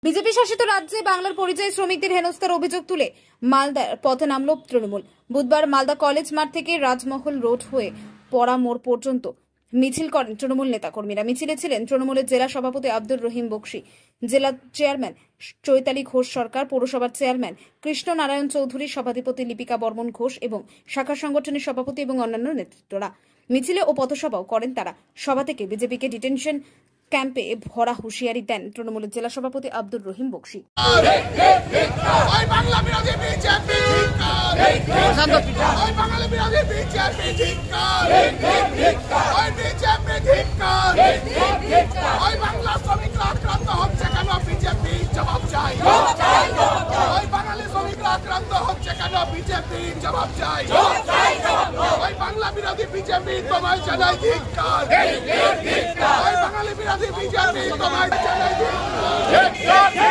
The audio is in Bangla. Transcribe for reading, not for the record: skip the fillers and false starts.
বিজেপি শাসিত রাজ্যে বাংলার পরিযায়ী শ্রমিকদের হেনস্থার অভিযোগ তুলে মালদার পথে নামল তৃণমূল। বুধবার মালদা কলেজ মাঠ থেকে রাজমহল রোড হয়ে পড়া মোড় পর্যন্ত মিছিল করেন তৃণমূল নেতাকর্মীরা। মিছিলে ছিলেন তৃণমূলের জেলা সভাপতি আব্দুর রহিম বক্সি, জেলা চেয়ারম্যান চৈতালি ঘোষ সরকার, পৌরসভার চেয়ারম্যান কৃষ্ণ নারায়ণ চৌধুরী, সভাধিপতি লিপিকা বর্মন ঘোষ এবং শাখা সংগঠনের সভাপতি এবং অন্যান্য নেতৃত্বরা। মিছিলে ও পথসভাও করেন তারা। সভা থেকে বিজেপিকে ডিটেনশন ক্যাম্পে ভরা হুঁশিয়ারি দেন তৃণমূলের জেলা সভাপতি আব্দুর রহিম বক্সি। বাংলা বিরোধী বিজেপি তোমায় জানাই ধিক্কার, বাঙালি বিরোধী বিজেপি তোমায় জানাই ধিক্কার।